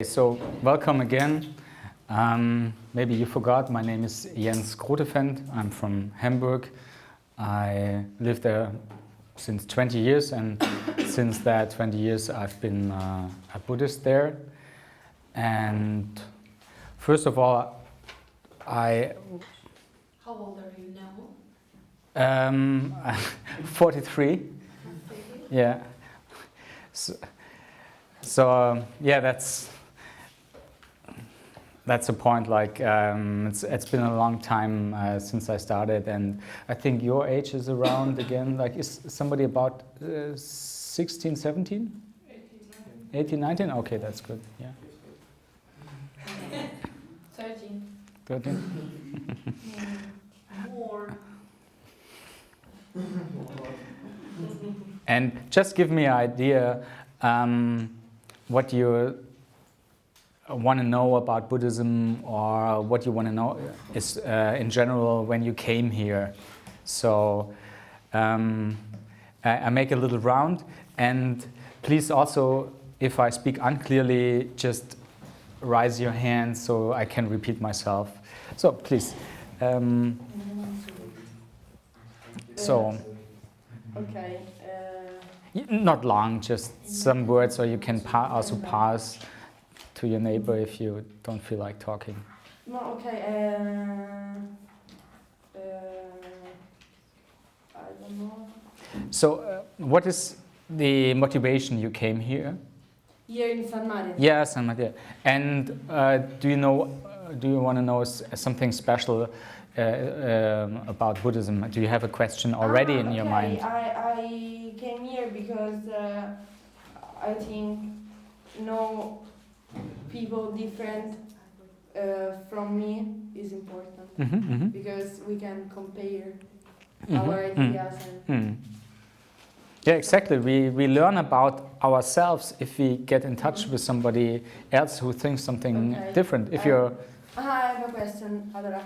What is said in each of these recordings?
so welcome again. Maybe you forgot, my name is Jens Grotefend. I'm from Hamburg. I live there since 20 years, and since that 20 years I've been a Buddhist there. And first of all, How old are you now? 43. Yeah. So yeah, that's a point. Like it's been a long time since I started, and I think your age is around again. Like, is somebody about 16, 17? 18, 19? Okay, that's good. Yeah. 13. 13. More. And just give me an idea what you want to know about Buddhism, or what you want to know is in general when you came here. So I make a little round, and please also, if I speak unclearly, just raise your hand so I can repeat myself. So please. Okay. Not long, just some words, so you can also pass to your neighbor if you don't feel like talking. No, okay. I don't know. So, what is the motivation you came here? Here in San Mario. Yeah, San Maria. And do you want to know something special about Buddhism? Do you have a question already in your mind? I came here because I think people different from me is important, because we can compare our ideas. Yeah, exactly. We learn about ourselves if we get in touch with somebody else who thinks something different. If you're... I have a question. Allora,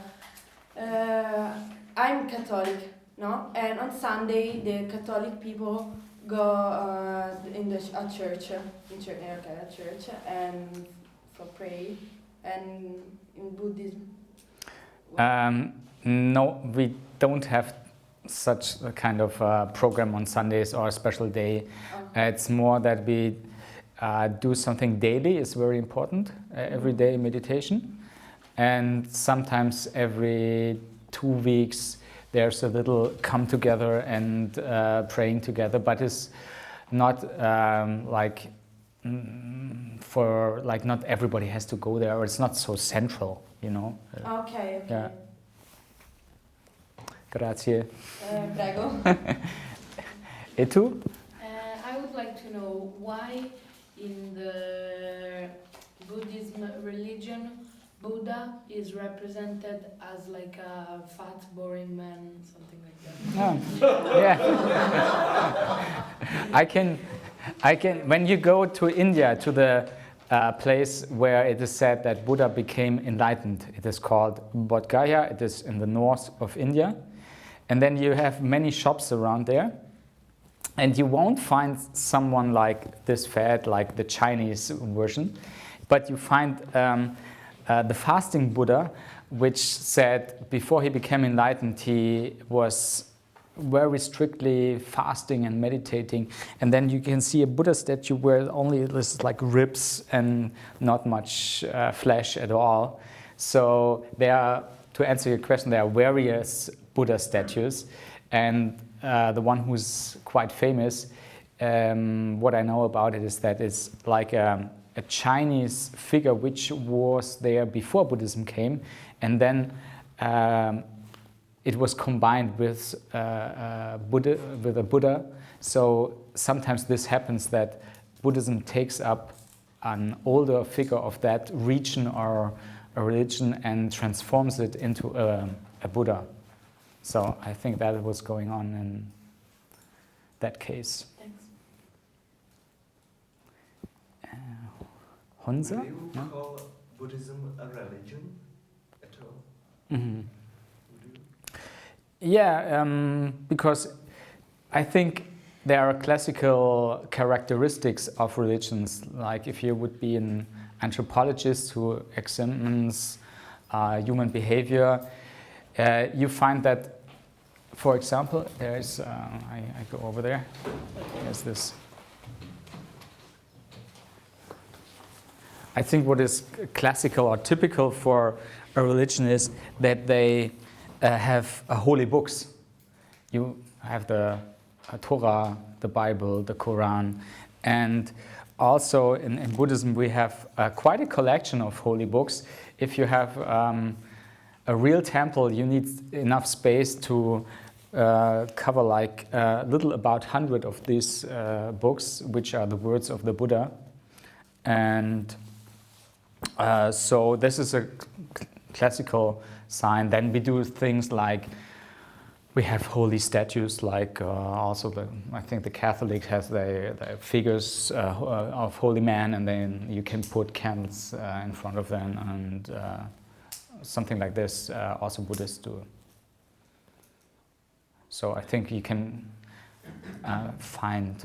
I'm Catholic, no? And on Sunday, the Catholic people go at church, and for pray. And in Buddhism? No, we don't have such a kind of program on Sundays or a special day. It's more that we do something daily. It's very important. Everyday meditation. And sometimes every 2 weeks there's a little come together and praying together, but it's not not everybody has to go there, or it's not so central, you know. Okay. Yeah. Grazie. Prego. E tu? I would like to know why in the Buddhism religion Buddha is represented as like a fat, boring man, something like that. Yeah. I can. When you go to India, to the place where it is said that Buddha became enlightened, it is called Bodh Gaya. It is in the north of India, and then you have many shops around there, and you won't find someone like this fat, like the Chinese version, but you find the fasting Buddha, which said before he became enlightened, he was very strictly fasting and meditating, and then you can see a Buddha statue where only this like ribs and not much flesh at all. So to answer your question, there are various Buddha statues, and the one who's quite famous, what I know about it is that it's like a Chinese figure which was there before Buddhism came, and then it was combined with a Buddha. So sometimes this happens that Buddhism takes up an older figure of that region or a religion and transforms it into a Buddha. So I think that was going on in that case. Thanks. Honza? Do you call Buddhism a religion at all? Mm-hmm. Yeah, because I think there are classical characteristics of religions. Like if you would be anthropologist who examines human behavior, you find that, for example, there's, I go over there, there's this. I think what is classical or typical for a religion is that they have holy books. You have the Torah, the Bible, the Quran, and also in Buddhism we have quite a collection of holy books. If you have a real temple, you need enough space to cover like a little about 100 of these books, which are the words of the Buddha. And so this is a classical sign. Then we do things like we have holy statues, like also I think the Catholic has the figures of holy men, and then you can put candles in front of them, and something like this also Buddhists do. So I think you can find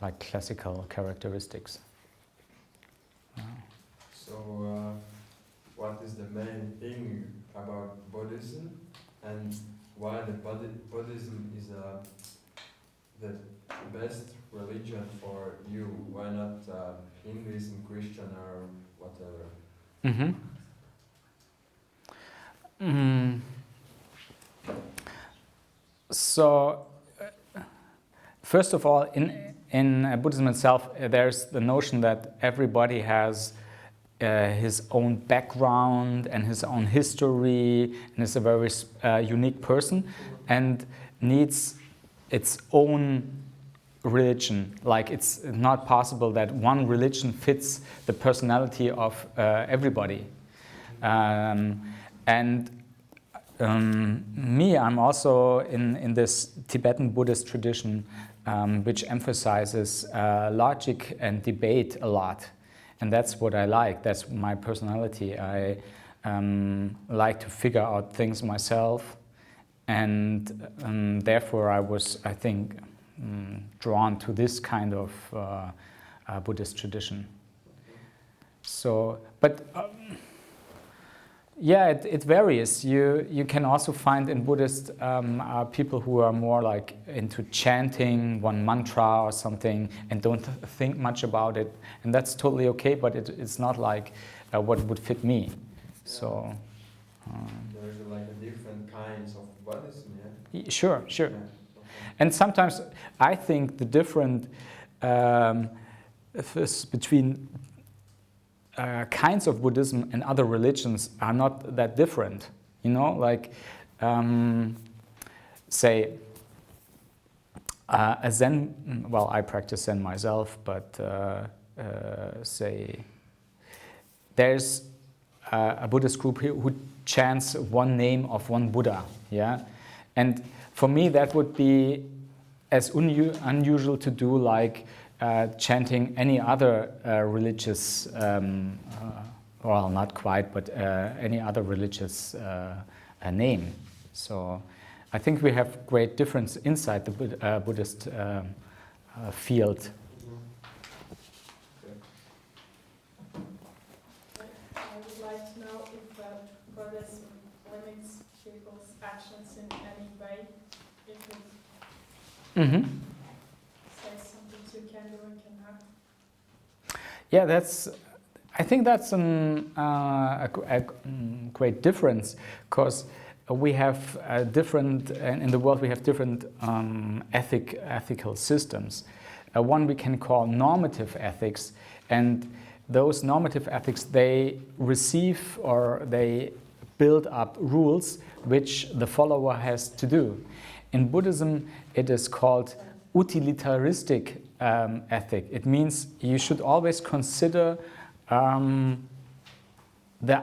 like classical characteristics. So what is the main thing about Buddhism, and why the Buddhism is the best religion for you? Why not Hinduism, Christian, or whatever? Mm-hmm. So, first of all, in Buddhism itself, there's the notion that everybody has his own background and his own history, and is a very unique person, and needs its own religion. Like, it's not possible that one religion fits the personality of everybody. Me, I'm also in this Tibetan Buddhist tradition, which emphasizes logic and debate a lot. And that's what I like. That's my personality. I like to figure out things myself. And therefore I was, I think, drawn to this kind of Buddhist tradition. So, but yeah, it varies. You can also find in Buddhist people who are more like into chanting one mantra or something and don't think much about it, and that's totally okay. But it's not like what would fit me. Yeah. So there's like a different kinds of Buddhism, yeah. Sure. Yeah. Okay. And sometimes I think the different between kinds of Buddhism and other religions are not that different, you know, like say a Zen, well, I practice Zen myself, but say there's a Buddhist group who chants one name of one Buddha, yeah, and for me that would be as unusual to do like chanting any other religious, well, not quite, but any other religious name. So I think we have great difference inside the Buddhist field. I would like to know if Buddhism limits people's actions in any way. If it Mm-hmm. says something you can do and cannot. Yeah, I think that's a great difference, because we have different, in the world we have different ethical systems. One we can call normative ethics, and those normative ethics, they receive or they build up rules which the follower has to do. In Buddhism, it is called utilitaristic ethic. It means you should always consider the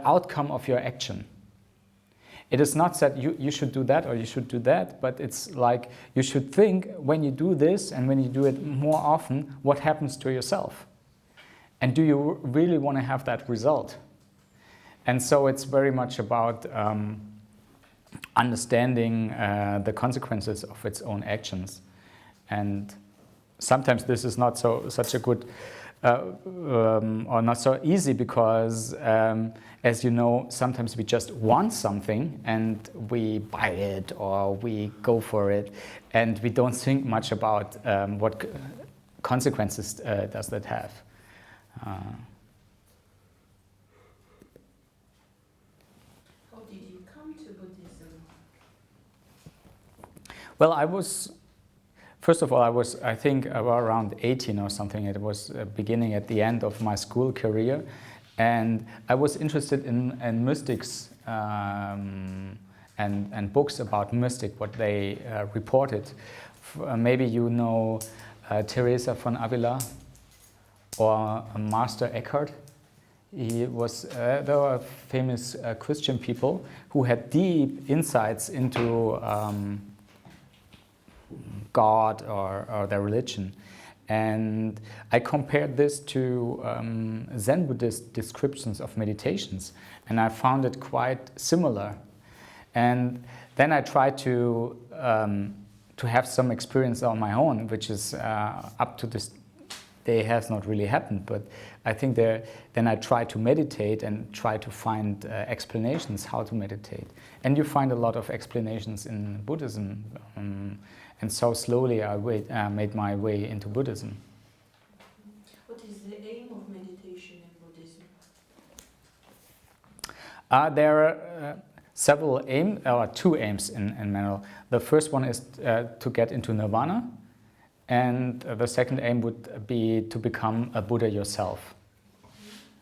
outcome of your action. It is not that you should do that or you should do that, but it's like you should think when you do this and when you do it more often, what happens to yourself? And do you really want to have that result? And so it's very much about understanding the consequences of its own actions. And sometimes this is not such a good or not so easy because, as you know, sometimes we just want something and we buy it or we go for it, and we don't think much about what consequences does that have. How did you come to Buddhism? Well, first of all, I think, around 18 or something. It was beginning at the end of my school career. And I was interested in mystics and books about mystic, what they reported. Maybe you know Teresa von Avila or Master Eckhart. They were famous Christian people who had deep insights into God or their religion. And I compared this to Zen Buddhist descriptions of meditations, and I found it quite similar. And then I tried to have some experience on my own, which is up to this day has not really happened. But I think then I tried to meditate and try to find explanations how to meditate. And you find a lot of explanations in Buddhism. And so slowly I made my way into Buddhism. What is the aim of meditation in Buddhism? There are several aims, or two aims in general. The first one is to get into nirvana, and the second aim would be to become a Buddha yourself.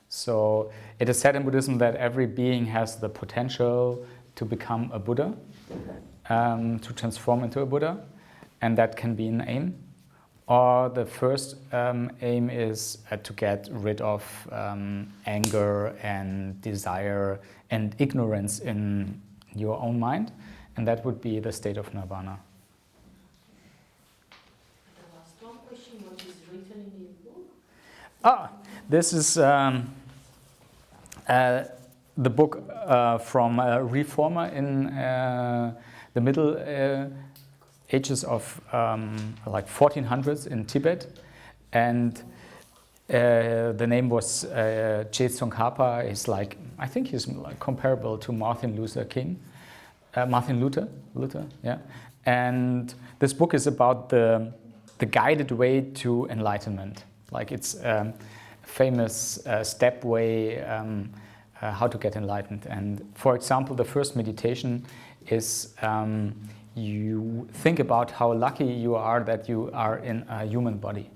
So it is said in Buddhism that every being has the potential to become a Buddha, to transform into a Buddha. And that can be an aim. Or the first aim is to get rid of anger and desire and ignorance in your own mind. And that would be the state of nirvana. The last one question, what is written in your book? This is the book from a reformer in the Middle Ages of like 1400s in Tibet, and the name was Tsongkhapa. Is like, I think he's like comparable to Martin Luther King, Luther, yeah. And this book is about the guided way to enlightenment. Like it's a famous step way how to get enlightened. And for example, the first meditation is you think about how lucky you are that you are in a human body.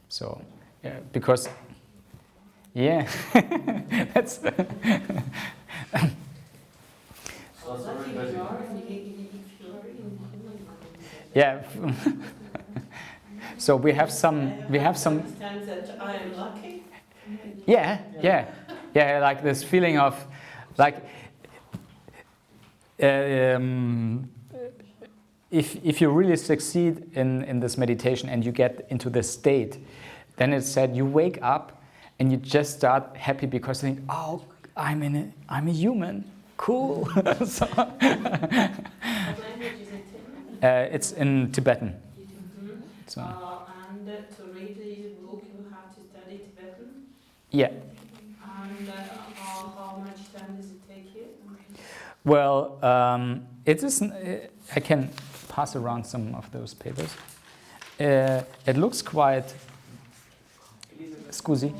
So, because, yeah, that's. Yeah. So we have some. Understand that I am lucky. Yeah. Like this feeling of, like. If you really succeed in this meditation and you get into this state, then it's said you wake up and you just start happy because you think, oh, I'm a human, cool. So, What language is it in? it's in Tibetan. Mm-hmm. So, And to read this book, you have to study Tibetan. yeah. And how much time does it take you? Well, it is. I can pass around some of those papers. It looks quite. Scusi.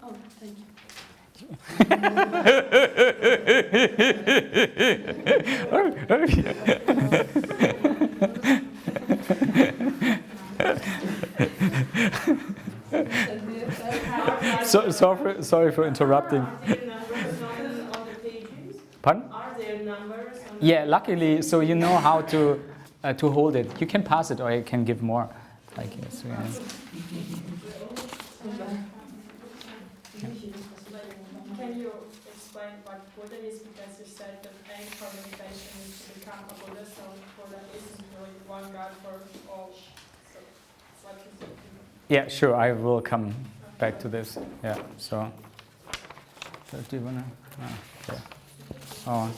Oh, thank you. Sorry for interrupting. Are there numbers on the pages? Pardon? Are there numbers on the Yeah, luckily, so you know how to hold it. You can pass it, or you can give more. Like yes, yeah. Can you explain what Buddha is? Because you said that aim for meditation is to become a Buddha, so Buddha isn't really one God for all. So it's like Yeah, sure. I will come back to this. Yeah. So, do you wanna? Okay. Oh.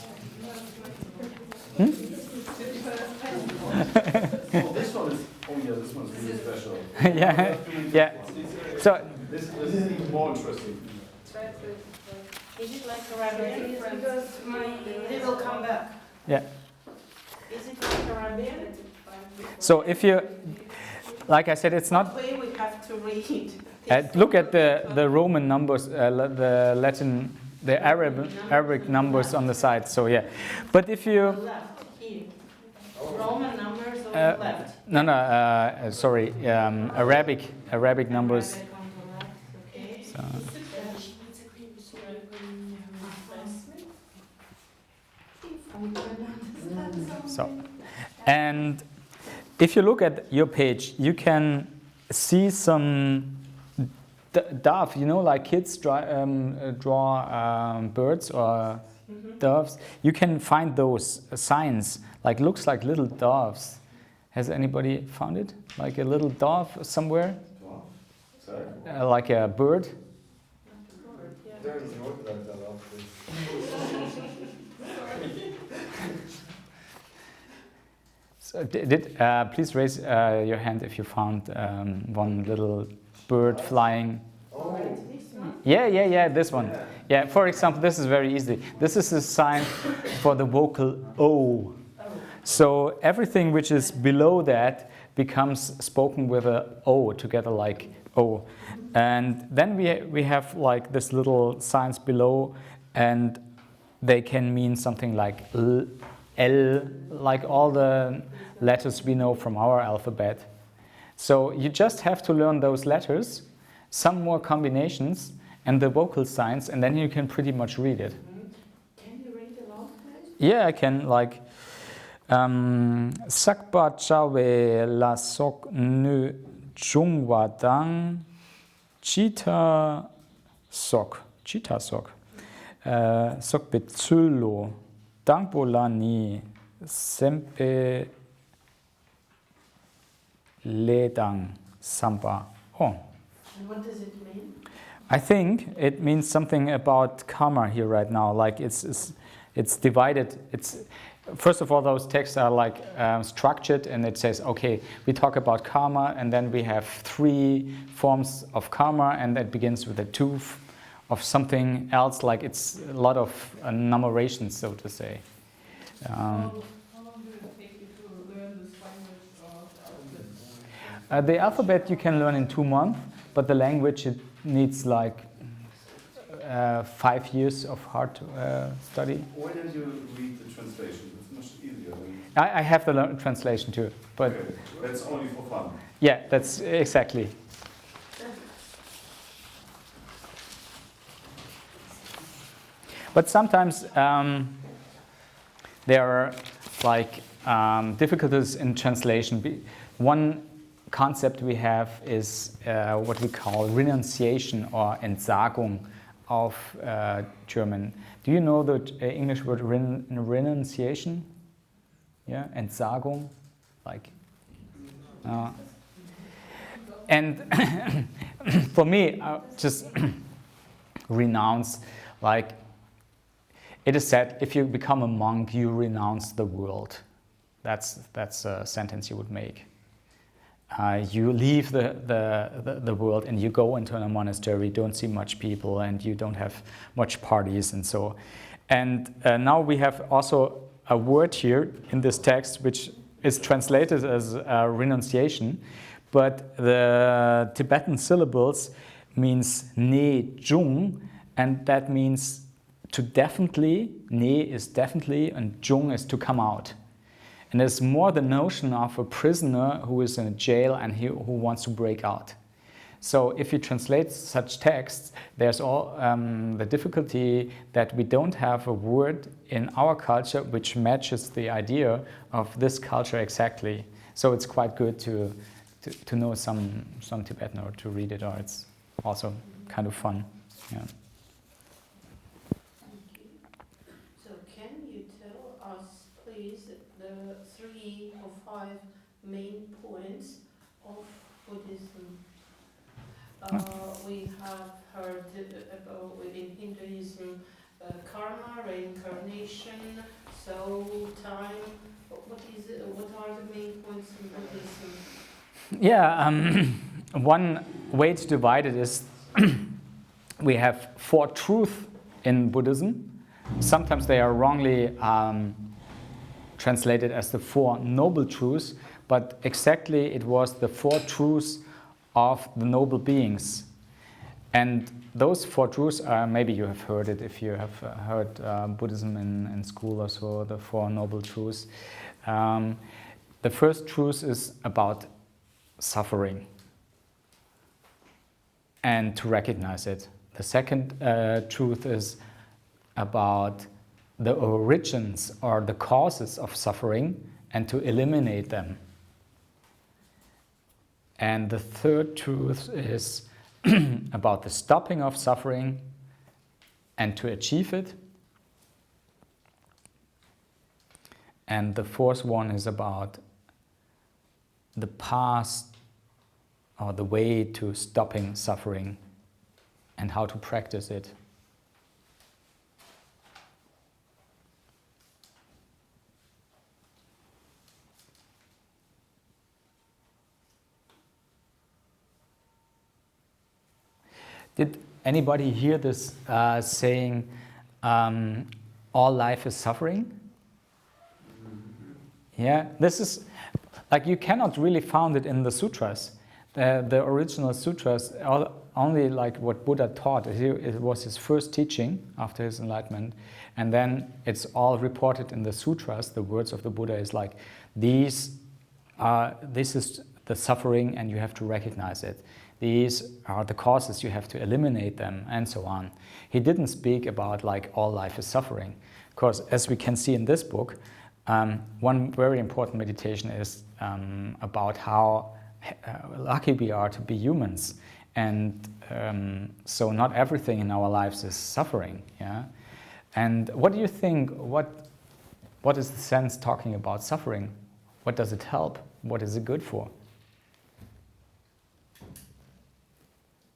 Oh, this one is Oh yeah, this one's really special. Yeah, yeah. So This is even more interesting. Is it like Arabian? Because they will come back. yeah. Is it like Arabian? So if you, like I said, it's not. What way we have to read? Look at the Roman numbers, the Latin, the Arabic numbers on the side. So yeah, but if you Left, here. Roman numbers on Uh, the left. no, sorry, Arabic numbers. Arabic on the left, okay. So, so, and if you look at your page, you can see some dove. You know, like kids draw birds or doves. You can find those signs. Like looks like little doves. Has anybody found it? Like a little dove somewhere? Sorry? Like a bird? So please raise your hand if you found one little bird flying. Oh, this one? Yeah, this one. Yeah, for example, this is very easy. This is a sign for the vocal O. So everything which is below that becomes spoken with a O together, like O. And then we have like this little signs below, and they can mean something like L, like all the letters we know from our alphabet. So you just have to learn those letters, some more combinations, and the vocal signs, and then you can pretty much read it. Can you read aloud, please? Yeah, I can, like Sakpa chawe la sok nu chungwa dang cheetah sok sok betsulo dangbolani sempe ledang samba. Oh, And what does it mean? I think it means something about karma here right now. Like it's divided. It's first of all, those texts are like structured, and it says, okay, we talk about karma, and then we have 3 forms of karma, and that begins with a 2 of something else. Like it's a lot of numerations, so to say. How long did it take you to learn this language of alphabet? The alphabet you can learn in 2 months, but the language it needs like 5 years of hard study. Why don't you read the translation? It's much easier. I have the translation too, but Okay. That's only for fun. yeah, that's exactly. But sometimes there are like difficulties in translation. One concept we have is what we call renunciation or Entsagung of German. Do you know the English word renunciation? Yeah, Entsagung, like. And for me, just renounce, like it is said, if you become a monk, you renounce the world. That's a sentence you would make. You leave the world and you go into a monastery, don't see much people, and you don't have much parties and so. And now we have also a word here in this text which is translated as renunciation, but the Tibetan syllables means ne jung, and that means to definitely. Ne is definitely, and jung is to come out. And it's more the notion of a prisoner who is in a jail and who wants to break out. So if you translate such texts, there's all the difficulty that we don't have a word in our culture which matches the idea of this culture exactly. So it's quite good to know some Tibetan or to read it, or it's also kind of fun. Yeah. So can you tell us, please, the 3 or 5 main points of Buddhism? We have heard about within Hinduism karma, reincarnation, soul, time. What are the main points in Buddhism? Yeah, one way to divide it is we have four truths in Buddhism. Sometimes they are wrongly translated as the Four Noble Truths, but exactly it was the four truths of the noble beings. And those four truths are, maybe you have heard it if you have heard Buddhism in school or so, the Four Noble Truths. The first truth is about suffering and to recognize it. The second truth is about the origins or the causes of suffering and to eliminate them. And the third truth is about the stopping of suffering and to achieve it. And the fourth one is about the path or the way to stopping suffering and how to practice it. Did anybody hear this saying, all life is suffering? Yeah, this is, like, you cannot really find it in the sutras. The original sutras, only like what Buddha taught, it was his first teaching after his enlightenment, and then it's all reported in the sutras. The words of the Buddha is like, this is the suffering and you have to recognize it. These are the causes, you have to eliminate them, and so on. He didn't speak about like all life is suffering, because as we can see in this book, one very important meditation is about how lucky we are to be humans, and so not everything in our lives is suffering. Yeah, and what do you think? What is the sense talking about suffering? What does it help? What is it good for?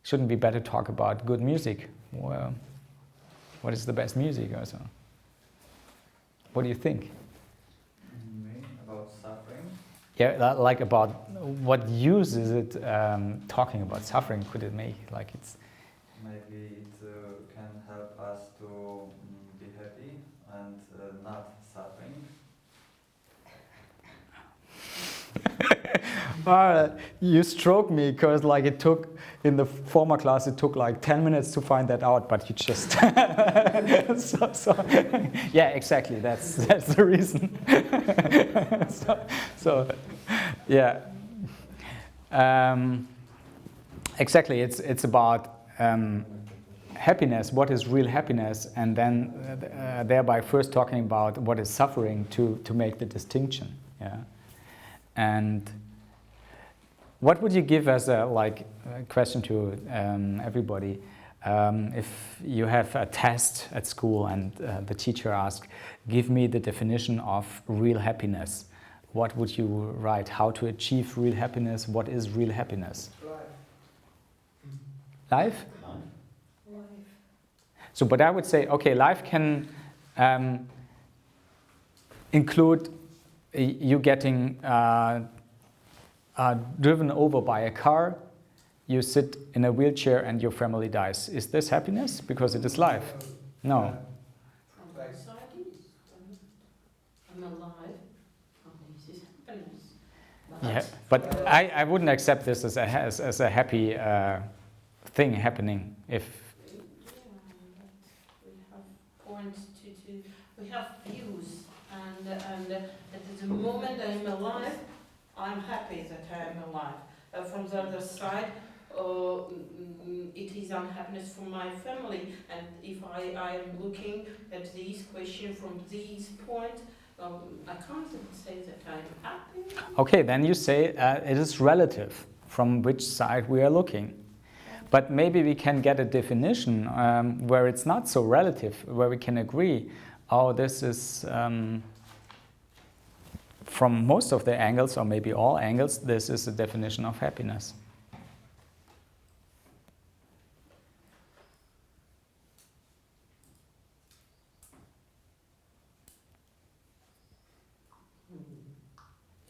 Shouldn't be better talk about good music? Well, what is the best music also? What do you think? About suffering? Yeah, like about what use is it talking about suffering? Could it make like it's? Maybe it can help us to be happy and not suffering. You stroke me because like it took in the former class it took like 10 minutes to find that out, but you just yeah, exactly, that's the reason. Yeah, exactly, it's about happiness, what is real happiness, and then thereby first talking about what is suffering to make the distinction. Yeah. And what would you give as a question to everybody if you have a test at school and the teacher asks, give me the definition of real happiness? What would you write? How to achieve real happiness? What is real happiness? Life? Life. So, but I would say, okay, life can include you getting driven over by a car, you sit in a wheelchair and your family dies. Is this happiness? Because it is life. No. From society, I'm alive. Oh, this is happiness. Yeah, but I wouldn't accept this as a happy thing happening. If Yeah, but we have points to we have views, and at the moment I'm alive, I'm happy that I'm alive. From the other side, it is unhappiness for my family, and if I am looking at these questions from these points, I can't say that I'm happy. okay, then you say it is relative from which side we are looking. But maybe we can get a definition where it's not so relative, where we can agree, oh, this is from most of the angles, or maybe all angles, this is a definition of happiness.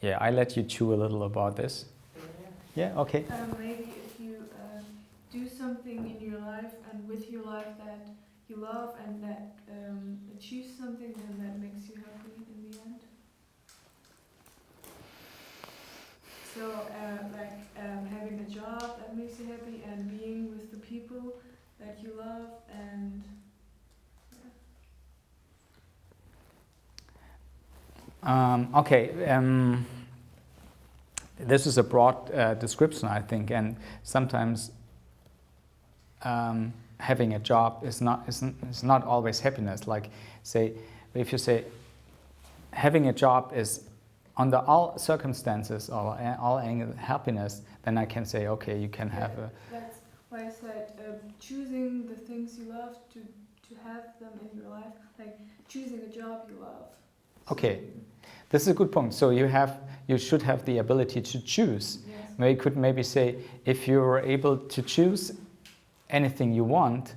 Yeah, I let you chew a little about this. Yeah, okay. Maybe if you do something in your life and with your life that you love and that choose something and that makes you happy in the end. So having a job that makes you happy and being with the people that you love and Okay, this is a broad description, I think, and sometimes having a job is not always happiness. Like, say, if you say having a job is under all circumstances or all angles happiness, then I can say, okay, you can have a. That's why I said choosing the things you love to have them in your life, like choosing a job you love. Okay, this is a good point. So you should have the ability to choose. Yes. You could maybe say, if you're able to choose anything you want,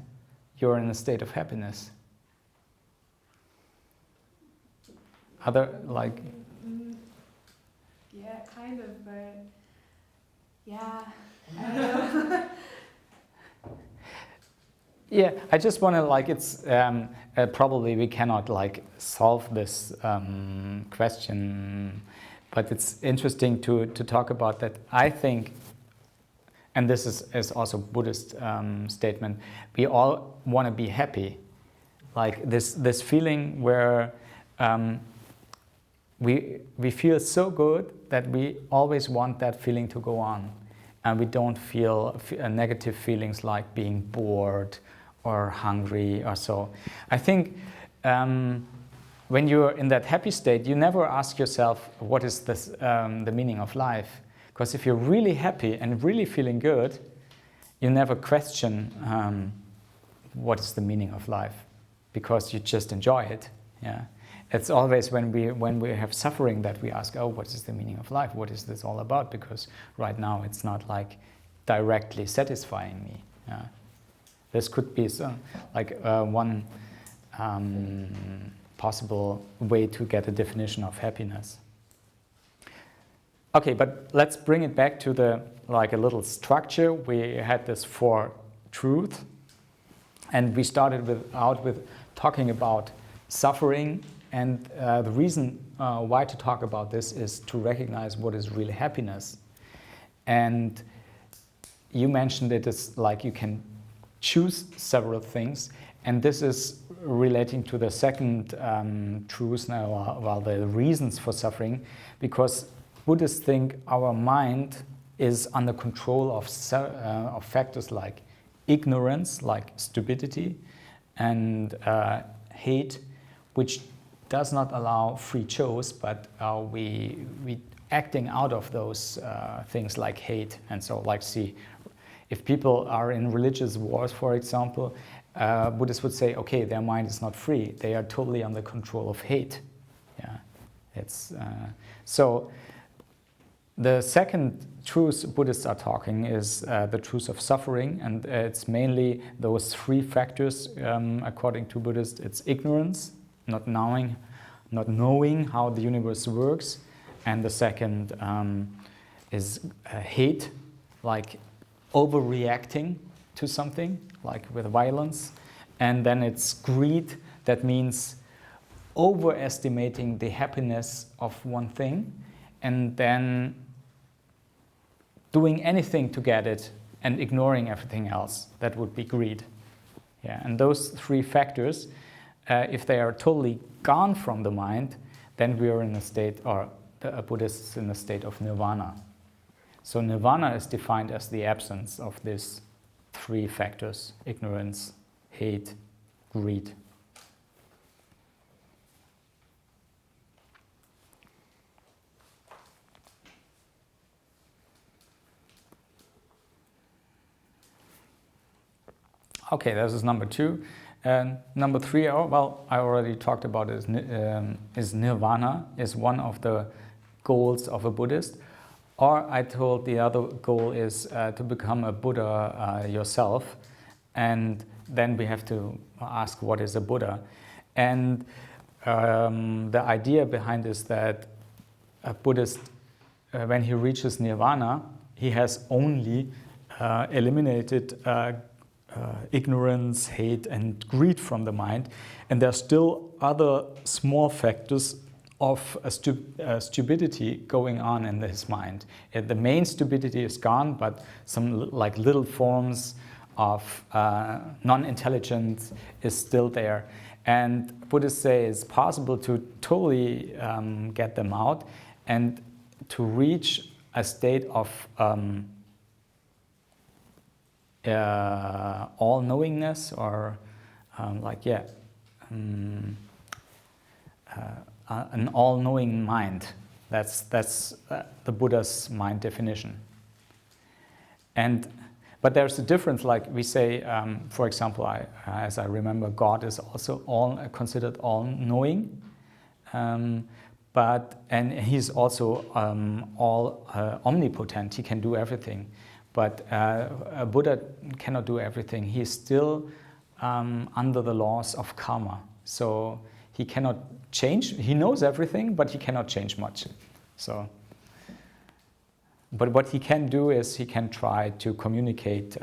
you're in a state of happiness. Yeah, kind of, but yeah, I don't know. Yeah, I just want to it's probably we cannot solve this question, but it's interesting to talk about that. I think, and this is also a Buddhist statement, we all want to be happy, like this feeling where we feel so good that we always want that feeling to go on, and we don't feel negative feelings like being bored or hungry or so. I think when you're in that happy state, you never ask yourself, what is this, the meaning of life? Because if you're really happy and really feeling good, you never question what is the meaning of life, because you just enjoy it. Yeah, it's always when we have suffering that we ask, oh, what is the meaning of life? What is this all about? Because right now it's not directly satisfying me. Yeah. This could be one possible way to get a definition of happiness. Okay, but let's bring it back to a little structure. We had this 4 truths, and we started out with talking about suffering, and the reason why to talk about this is to recognize what is really happiness. And you mentioned it as you can choose several things, and this is relating to the second truth now, the reasons for suffering, because Buddhists think our mind is under control of factors like ignorance, like stupidity, and hate, which does not allow free choice, but we acting out of those things like hate. And so see, if people are in religious wars, for example, Buddhists would say, okay, their mind is not free. They are totally under control of hate. Yeah, it's so. The second truth Buddhists are talking is the truth of suffering, and it's mainly those 3 factors. According to Buddhists, it's ignorance, not knowing how the universe works, and the second is hate, like overreacting to something, like with violence, and then it's greed. That means overestimating the happiness of one thing, and then doing anything to get it and ignoring everything else. That would be greed. Yeah, and those 3 factors, if they are totally gone from the mind, then we are in a state, or the Buddhists in a state of nirvana. So nirvana is defined as the absence of these 3 factors: ignorance, hate, greed. Okay, this is number 2. And number 3, I already talked about is nirvana, is one of the goals of a Buddhist. Or I told the other goal is to become a Buddha yourself. And then we have to ask, what is a Buddha? And the idea behind is that a Buddhist, when he reaches nirvana, he has only eliminated ignorance, hate, and greed from the mind, and there are still other small factors of stupidity going on in his mind. The main stupidity is gone, but some like little forms of non-intelligence is still there. And Buddhists say it's possible to totally get them out and to reach a state of all-knowingness, or an all-knowing mind. That's the Buddha's mind definition. But there's a difference. Like we say, for example, as I remember, God is also considered all-knowing, and He's also omnipotent. He can do everything. But a Buddha cannot do everything. He is still under the laws of karma. So he cannot change. He knows everything, but he cannot change much. But what he can do is he can try to communicate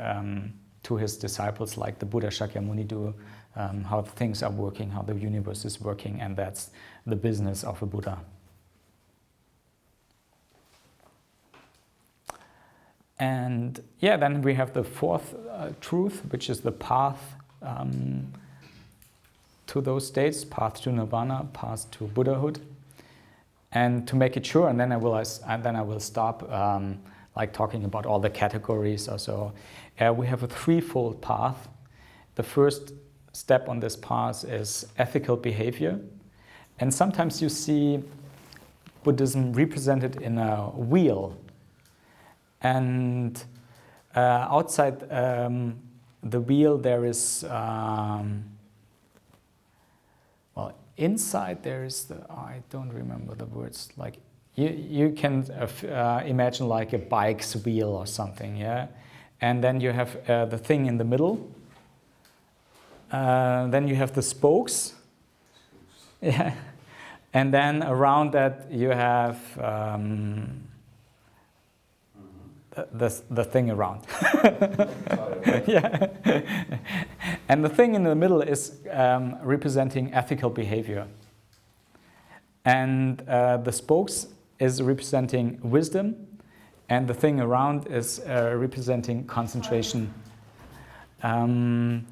to his disciples, like the Buddha Shakyamuni do, how things are working, how the universe is working, and that's the business of a Buddha. And then we have the fourth truth, which is the path to those states, path to nirvana, path to Buddhahood. And to make it sure, and then I will stop like talking about all the categories or so. We have a threefold path. The first step on this path is ethical behavior, and sometimes you see Buddhism represented in a wheel. And outside the wheel there is, inside there is I don't remember the words. Like you can imagine like a bike's wheel or something, yeah. And then you have the thing in the middle. Then you have the spokes, yeah. And then around that you have the thing around. Yeah. And the thing in the middle is representing ethical behavior. And the spokes is representing wisdom, and the thing around is representing concentration. And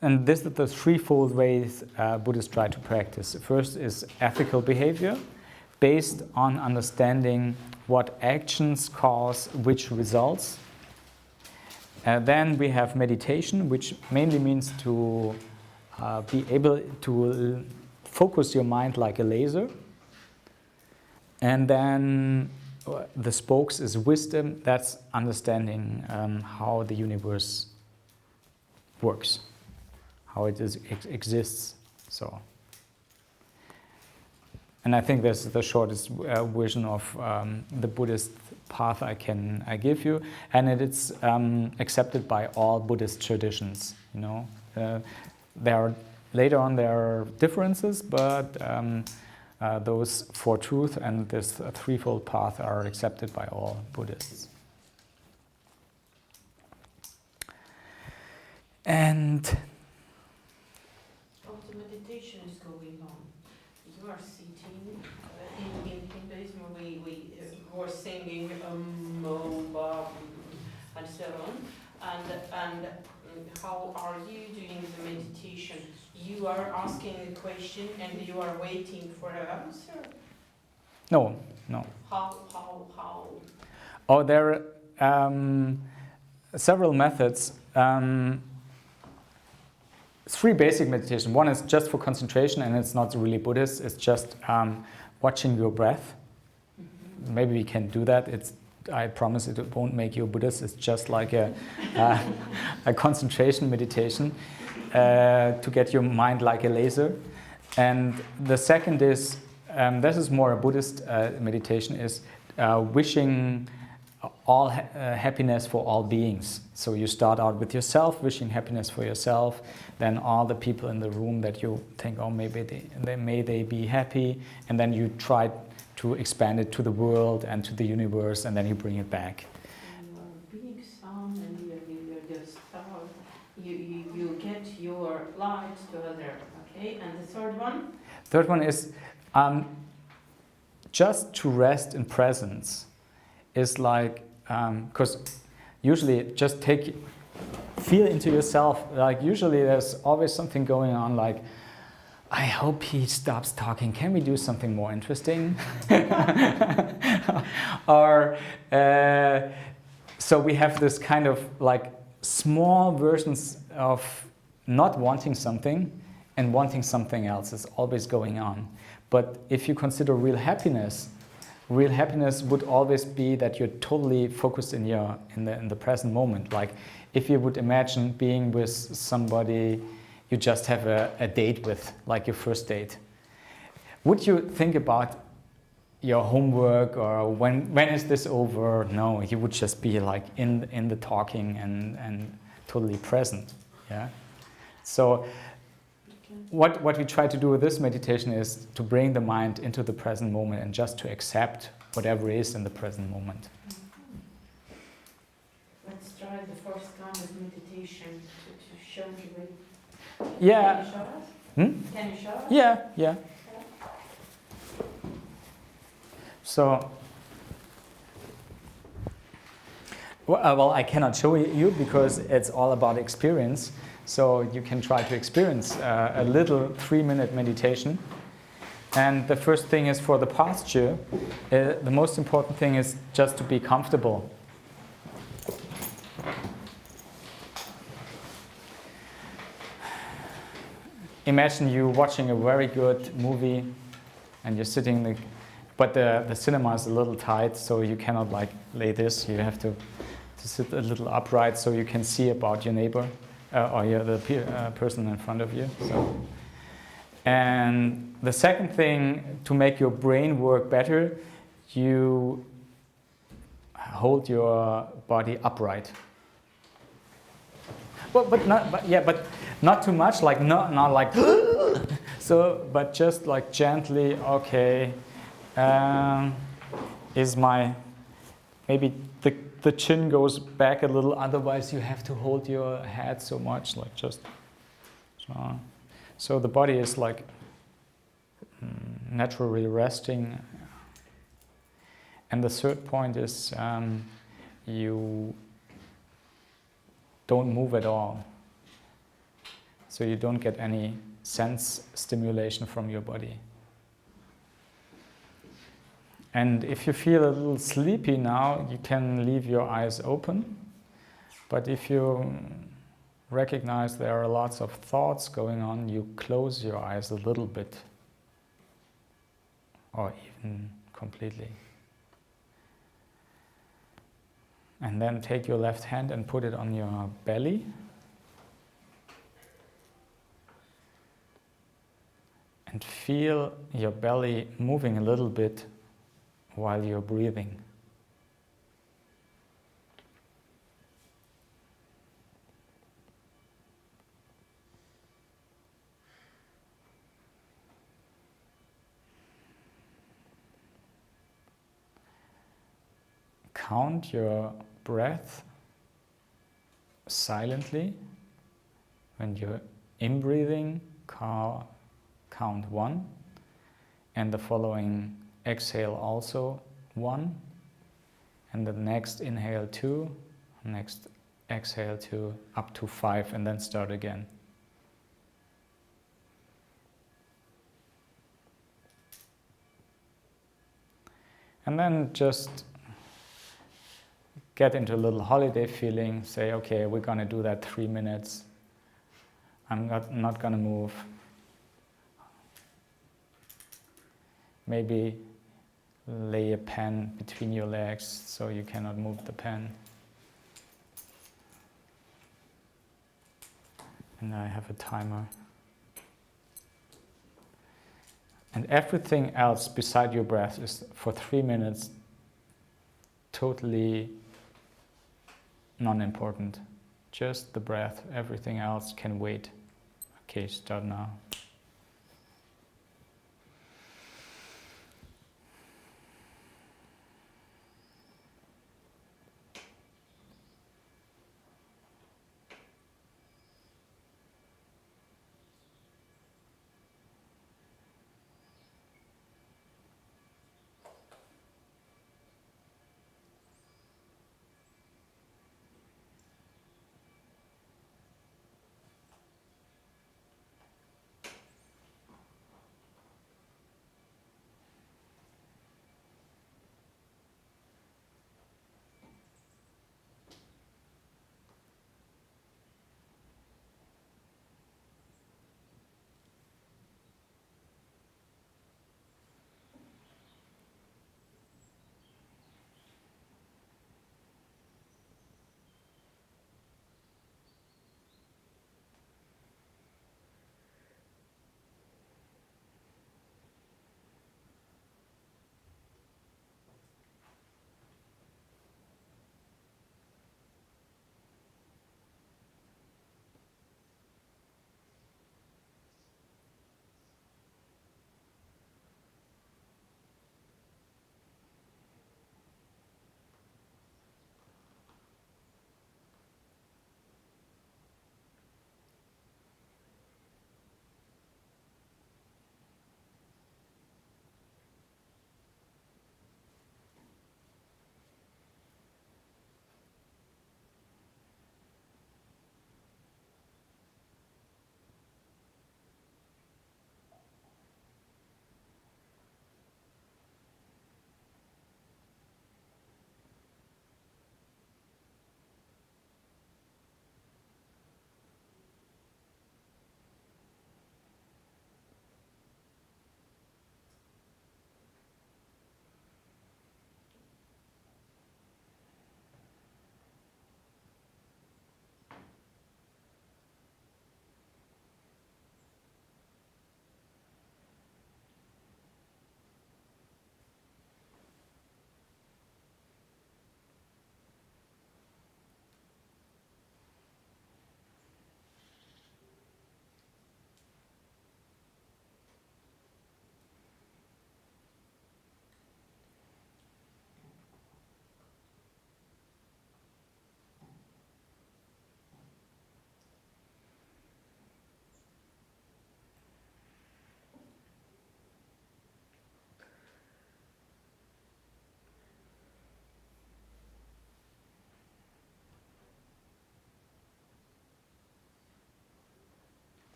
this is the threefold ways Buddhists try to practice. First is ethical behavior, based on understanding what actions cause which results. Then we have meditation, which mainly means to be able to focus your mind like a laser. And then the spokes is wisdom. That's understanding how the universe works, how it exists. So. And I think that's the shortest version of the Buddhist path I give you, and it's accepted by all Buddhist traditions. You know, later on there are differences, but those four truths and this threefold path are accepted by all Buddhists. And how the meditation is going on. You are sitting in Hinduism. We were singing Moba and so on. And how are you doing the meditation? You are asking a question and you are waiting for an answer. No. How? Oh, there are several methods. Three basic meditation. One is just for concentration, and it's not really Buddhist. It's just watching your breath. Mm-hmm. Maybe we can do that. I promise it won't make you a Buddhist. It's just like a concentration meditation to get your mind like a laser. And the second is, this is more a Buddhist meditation, is wishing all happiness for all beings. So you start out with yourself, wishing happiness for yourself, then all the people in the room that you think, oh, maybe they be happy, and then you try to expand it to the world and to the universe, and then you bring it back. get your light to other. Okay, and the third one? Third one is just to rest in presence is like, because usually just feel into yourself, like usually there's always something going on, like, I hope he stops talking, can we do something more interesting? Or, so we have this kind of like small versions of not wanting something and wanting something else is always going on. But if you consider real happiness would always be that you're totally focused in the present moment. Like if you would imagine being with somebody you just have a date with, like your first date. Would you think about your homework or when is this over? No, you would just be like in the talking and totally present. Yeah. So what we try to do with this meditation is to bring the mind into the present moment and just to accept whatever is in the present moment. Let's try the first kind of meditation to show the way. Yeah. Can you show us? Can you show us? Yeah. So, well, I cannot show you because it's all about experience. So you can try to experience a little 3-minute meditation. And the first thing is for the posture. The most important thing is just to be comfortable. Imagine you watching a very good movie and you're sitting, but the cinema is a little tight, so you cannot like lay this. You have to sit a little upright so you can see about your neighbor or the person in front of you. So. And the second thing, to make your brain work better, you hold your body upright. Well, but not too much, like not like so, but just like gently. Okay, is my maybe the chin goes back a little. Otherwise, you have to hold your head so much, like just so the body is like naturally resting. And the third point is you don't move at all. So you don't get any sense stimulation from your body. And if you feel a little sleepy now, you can leave your eyes open. But if you recognize there are lots of thoughts going on, you close your eyes a little bit. Or even completely. And then take your left hand and put it on your belly. And feel your belly moving a little bit while you're breathing. Count your breath silently. When you're in-breathing, count 1, and the following exhale also 1, and the next inhale 2, next exhale 2, up to 5, and then start again. And then just get into a little holiday feeling, say, okay, we're going to do that 3 minutes. I'm not going to move. Maybe lay a pen between your legs so you cannot move the pen. And I have a timer. And everything else beside your breath is for 3 minutes totally non-important. Just the breath, everything else can wait. Okay, start now.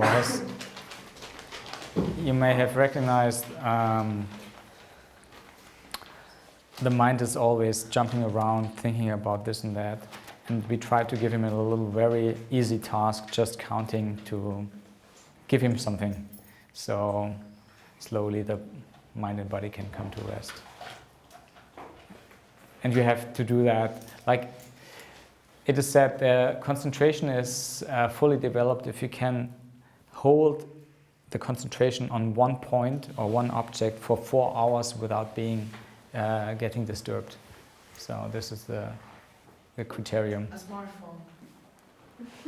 was, you may have recognized the mind is always jumping around, thinking about this and that. And we try to give him a little very easy task, just counting to give him something. So slowly the mind and body can come to rest. And you have to do that. Like it is said, concentration is fully developed if you can hold the concentration on one point or one object for 4 hours without being getting disturbed. So this is the criterion. A smartphone.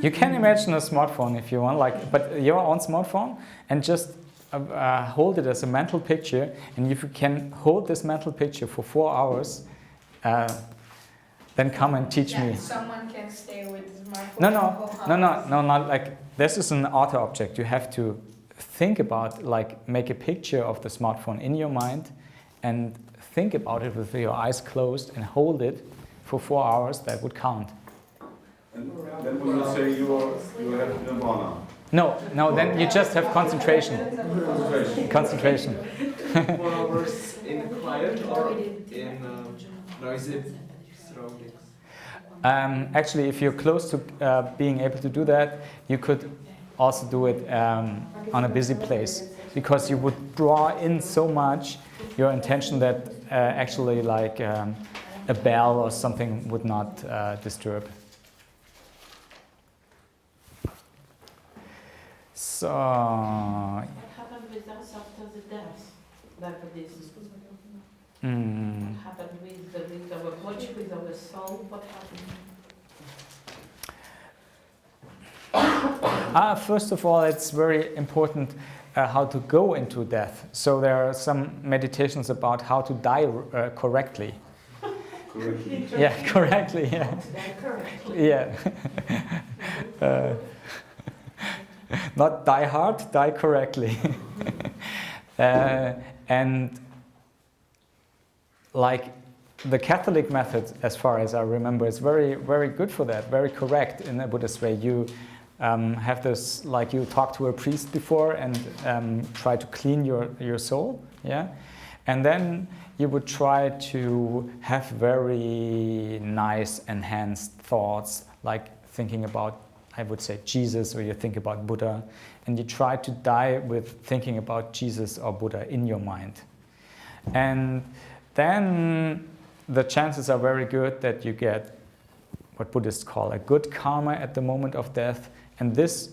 You can imagine a smartphone if you want, like, but your own smartphone, and just hold it as a mental picture. And if you can hold this mental picture for 4 hours, then come and teach me. Someone can stay with the smartphone. No, not like this is an auto object. You have to think about, like, make a picture of the smartphone in your mind, and think about it with your eyes closed and hold it for 4 hours. That would count. And then we will say you have nirvana. No, then you just have concentration. Concentration. 4 hours in quiet or in noisy surroundings? Actually, if you're close to being able to do that, you could also do it on a busy place, because you would draw in so much your intention that actually like a bell or something would not disturb. So, What happened with us after the death? Like this. What happened with our body, with our soul? What happened? First of all, it's very important how to go into death. So there are some meditations about how to die correctly. Correctly. Yeah, correctly. Yeah. Correctly. Yeah. Not die hard, die correctly. And like the Catholic method, as far as I remember, is very, very good for that, very correct in a Buddhist way. You have this, like you talk to a priest before and try to clean your soul, yeah? And then you would try to have very nice, enhanced thoughts, like thinking about, I would say, Jesus, or you think about Buddha, and you try to die with thinking about Jesus or Buddha in your mind. And then the chances are very good that you get what Buddhists call a good karma at the moment of death. And this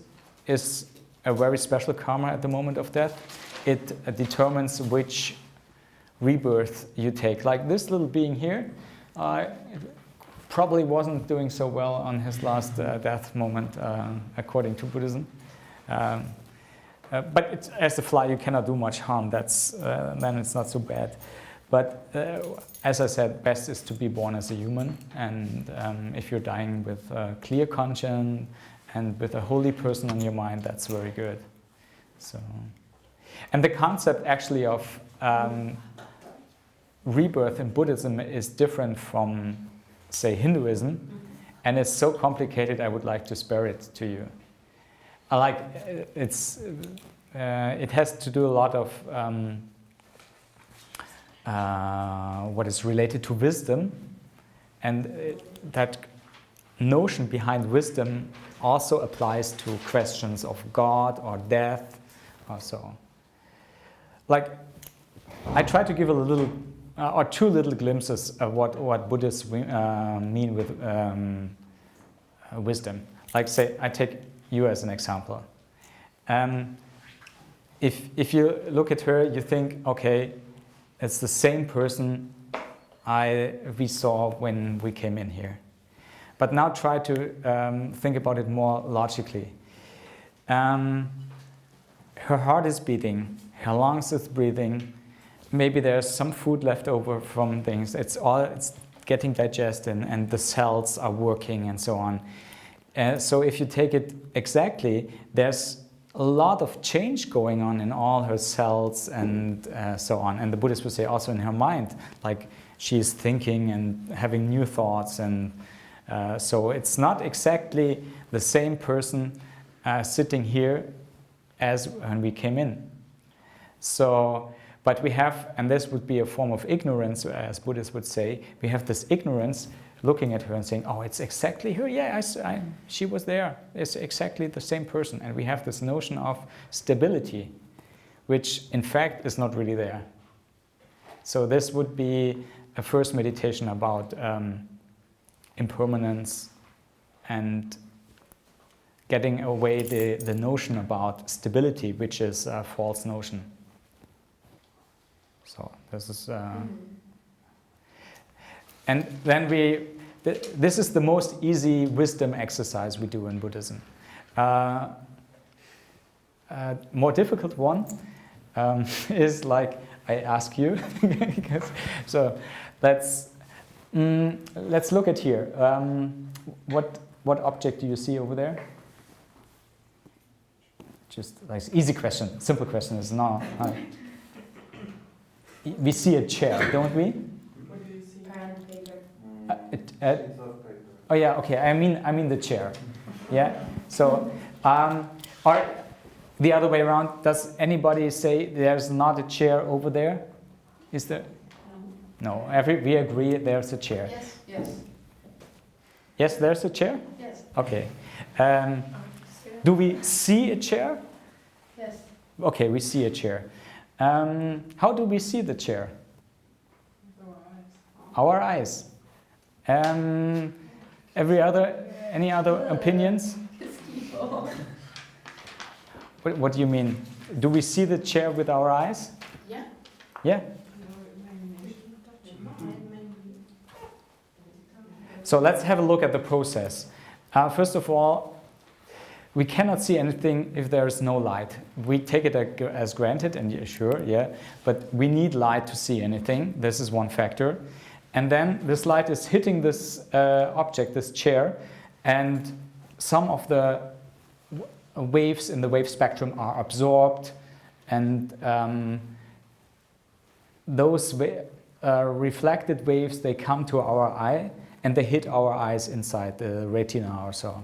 is a very special karma at the moment of death. It determines which rebirth you take. Like this little being here, probably wasn't doing so well on his last death moment, according to Buddhism. But as a fly, you cannot do much harm. That's then it's not so bad. But as I said, best is to be born as a human. And if you're dying with a clear conscience and with a holy person on your mind, that's very good. So, and the concept actually of rebirth in Buddhism is different from, say, Hinduism, and it's so complicated I would like to spare it to you. It has to do a lot of what is related to wisdom, and that notion behind wisdom also applies to questions of God or death or so on. Like, I try to give a little or two little glimpses of what Buddhists mean with wisdom. Like, say, I take you as an example. If you look at her, you think, okay, it's the same person we saw when we came in here. But now try to think about it more logically. Her heart is beating, her lungs is breathing. Maybe there's some food left over from things. It's getting digested, and the cells are working and so on. So if you take it exactly, there's a lot of change going on in all her cells and so on. And the Buddhists would say also in her mind, like she's thinking and having new thoughts. And so it's not exactly the same person sitting here as when we came in. So, but we have, and this would be a form of ignorance, as Buddhists would say, we have this ignorance looking at her and saying, oh, it's exactly her, yeah, she was there, it's exactly the same person. And we have this notion of stability, which in fact is not really there. So this would be a first meditation about impermanence and getting away the notion about stability, which is a false notion. So this is, and then this is the most easy wisdom exercise we do in Buddhism. More difficult one is like I ask you. So let's look at here. What object do you see over there? Just like easy question, simple question is no. We see a chair, don't we? What do you see? Pen, paper. Sheets of paper. Oh yeah, okay. I mean the chair. Yeah. So, or the other way around. Does anybody say there's not a chair over there? Is there? No. We agree there's a chair. Yes, yes, Yes, there's a chair. yes, Okay. Do we see a chair? yes. Okay, we see a chair. How do we see the chair? Our eyes. Any other opinions? What do you mean? Do we see the chair with our eyes? Yeah. Yeah? So let's have a look at the process. First of all, we cannot see anything if there is no light. We take it as granted, and yeah, sure, yeah, but we need light to see anything. This is one factor. And then this light is hitting this object, this chair, and some of the waves in the wave spectrum are absorbed, and those reflected waves, they come to our eye, and they hit our eyes inside the retina or so.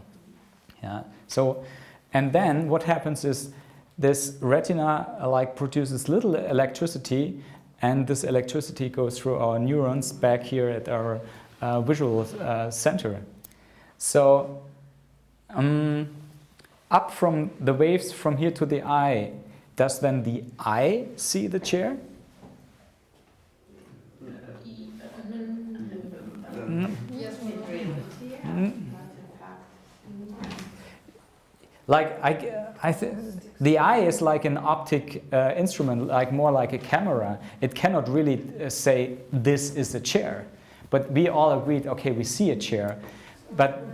Yeah. So, and then what happens is this retina produces little electricity, and this electricity goes through our neurons back here at our visual center. So, up from the waves from here to the eye, does then the eye see the chair? Yes, Like the eye is like an optic instrument, like more like a camera. It cannot really say this is a chair, but we all agreed. Okay, we see a chair, but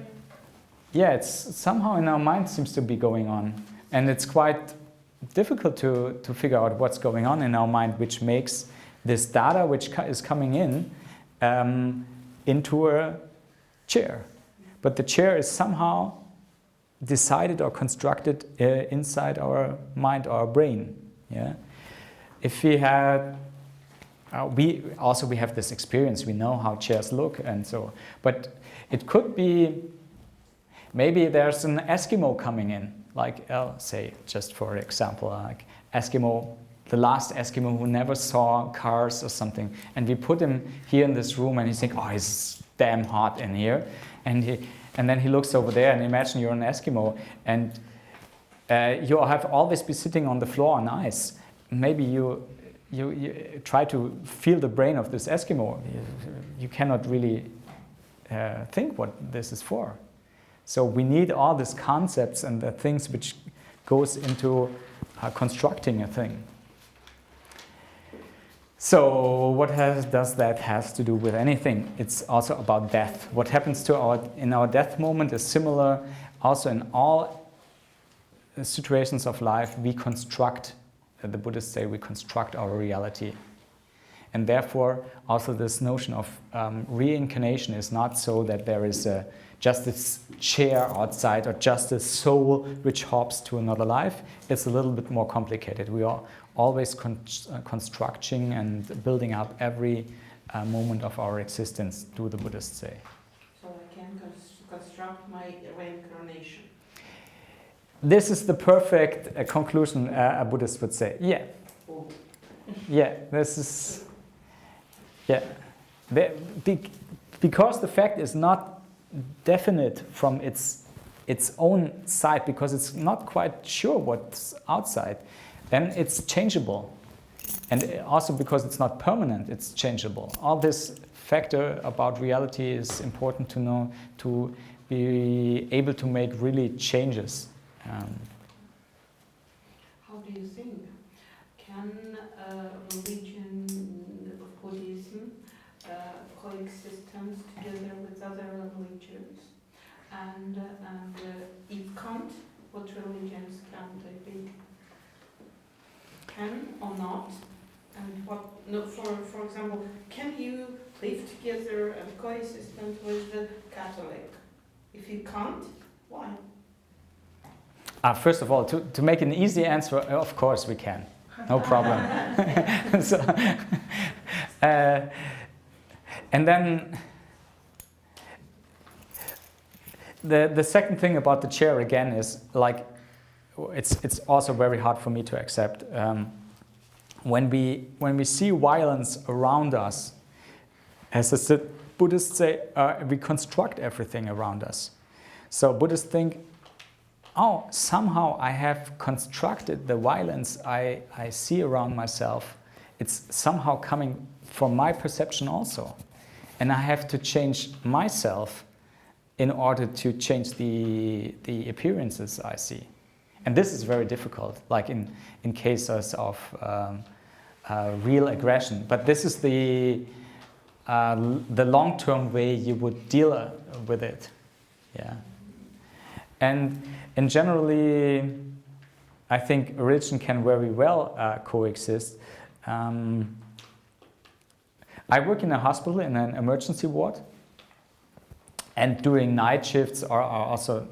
yeah, it's somehow in our mind seems to be going on, and it's quite difficult to figure out what's going on in our mind, which makes this data which is coming in into a chair, but the chair is somehow decided or constructed inside our mind, our brain. Yeah. If we had, we have this experience. We know how chairs look, and so. But it could be, maybe there's an Eskimo coming in, like say, just for example, like Eskimo, the last Eskimo who never saw cars or something, and we put him here in this room, and he's thinking, oh, it's damn hot in here, and then he looks over there, and imagine you're an Eskimo, and you have always be sitting on the floor on ice. Maybe you try to feel the brain of this Eskimo. You cannot really think what this is for. So we need all these concepts and the things which goes into constructing a thing. So what does that have to do with anything? It's also about death. What happens to in our death moment is similar. Also in all situations of life, we construct, the Buddhists say, we construct our reality. And therefore, also this notion of reincarnation is not so that there is just this chair outside or just a soul which hops to another life. It's a little bit more complicated. We are always constructing and building up every moment of our existence, do the Buddhists say. So I can construct my reincarnation. this is the perfect conclusion a Buddhist would say. Yeah. Yeah, this is, yeah. Because the fact is not definite from its own side, because it's not quite sure what's outside, then it's changeable. And also because it's not permanent, it's changeable. All this factor about reality is important to know, to be able to make really changes. How do you think? Can religion of Buddhism coexistence together with other religions? And if can't, what religions can they be? Can or not? And what? No, for example, can you live together and coexistent with the Catholic? If you can't, why? First of all, to make an easy answer, of course we can. No problem. So, and then the second thing about the chair again is like it's also very hard for me to accept. When we see violence around us, as the Buddhists say, we construct everything around us. So Buddhists think, oh, somehow I have constructed the violence I see around myself. It's somehow coming from my perception also. And I have to change myself in order to change the appearances I see. And this is very difficult, like in cases of real aggression. But this is the long-term way you would deal with it. Yeah. And generally, I think religion can very well coexist. I work in a hospital in an emergency ward, and during night shifts or also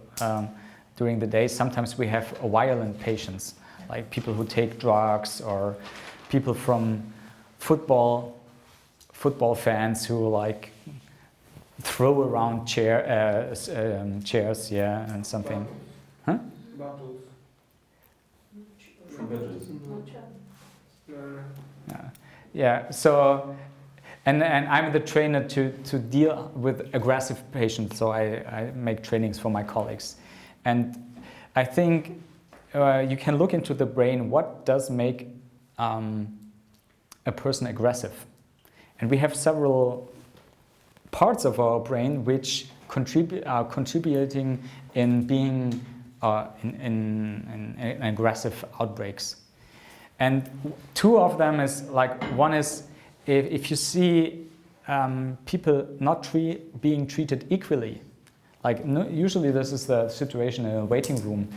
during the day, sometimes we have violent patients, like people who take drugs or people from football fans who like throw around chairs, yeah, and something. Huh? Battles. Yeah. So, and I'm the trainer to deal with aggressive patients. So I make trainings for my colleagues, and I think you can look into the brain. What does make a person aggressive? And we have several parts of our brain which are contributing in being in aggressive outbreaks. And two of them is like, one is if you see people not being treated equally, like usually this is the situation in a waiting room.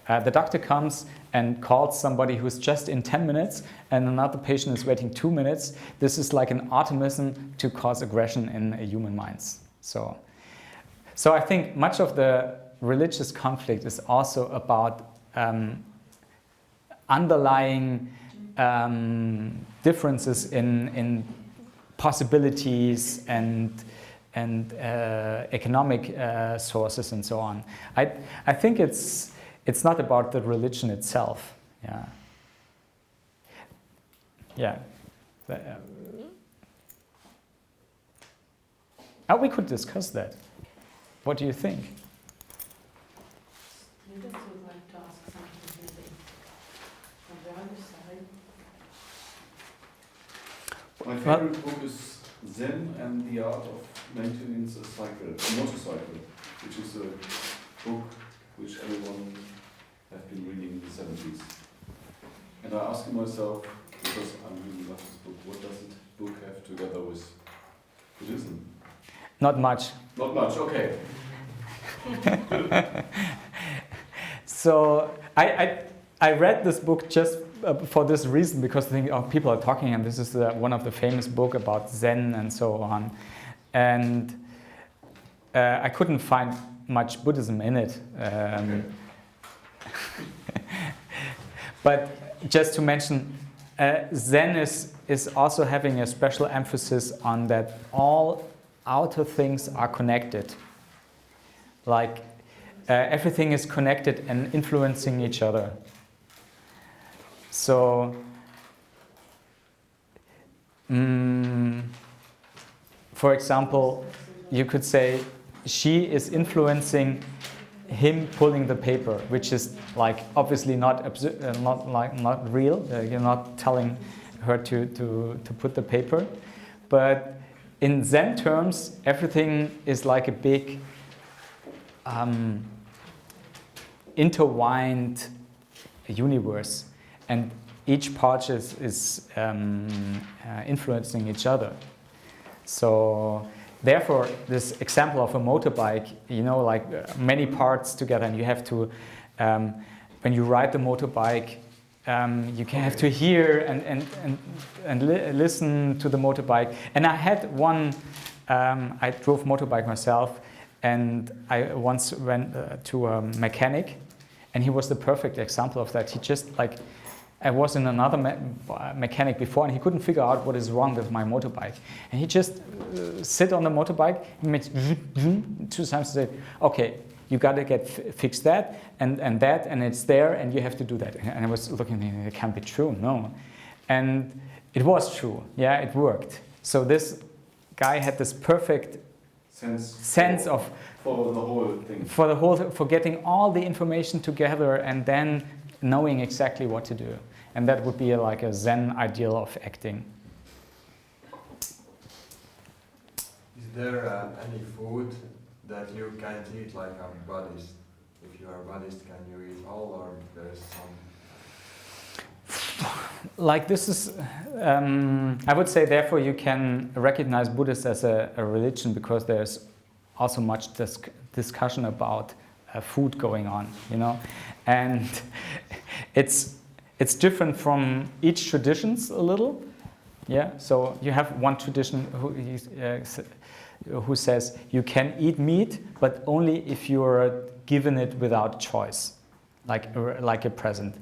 The doctor comes and calls somebody who's just in 10 minutes and another patient is waiting 2 minutes. This is like an automatism to cause aggression in human minds. So I think much of the religious conflict is also about underlying differences in possibilities and economic sources and so on. I think it's not about the religion itself. Yeah. Yeah. We could discuss that. What do you think? Students would like to ask something maybe from the other side. My favorite book is Zen and the Art of Maintenance a Motorcycle, which is a book which everyone have been reading in the 70s. And I asked myself, because I really love this book, what does this book have together with Buddhism? Not much. Not much, okay. So I read this book just for this reason, because I think people are talking, and this is one of the famous books about Zen and so on. And I couldn't find much Buddhism in it. But just to mention, Zen is also having a special emphasis on that all outer things are connected. Like everything is connected and influencing each other. So, for example, you could say she is influencing him pulling the paper, which is like obviously not real. You're not telling her to put the paper, but in Zen terms, everything is like a big intertwined universe, and each part is influencing each other. So therefore, this example of a motorbike, you know, like many parts together, and you have to, when you ride the motorbike, you have to hear and listen to the motorbike. And I had one, I drove motorbike myself, and I once went to a mechanic, and he was the perfect example of that. He just like, I was in another mechanic before, and he couldn't figure out what is wrong with my motorbike. And he just sit on the motorbike, he made 2 times and said, okay, you got to get fix that and that, and it's there, and you have to do that. And I was looking, it can't be true, no. And it was true, yeah, it worked. So this guy had this perfect sense of for the whole thing. For getting all the information together and then knowing exactly what to do. And that would be like a Zen ideal of acting. Is there any food that you can't eat like a Buddhist? If you are a Buddhist, can you eat all, or there's some? Like this is, I would say therefore you can recognize Buddhists as a religion, because there's also much discussion about food going on, you know, and it's different from each traditions a little, yeah. So you have one tradition who says you can eat meat, but only if you are given it without choice, like a present.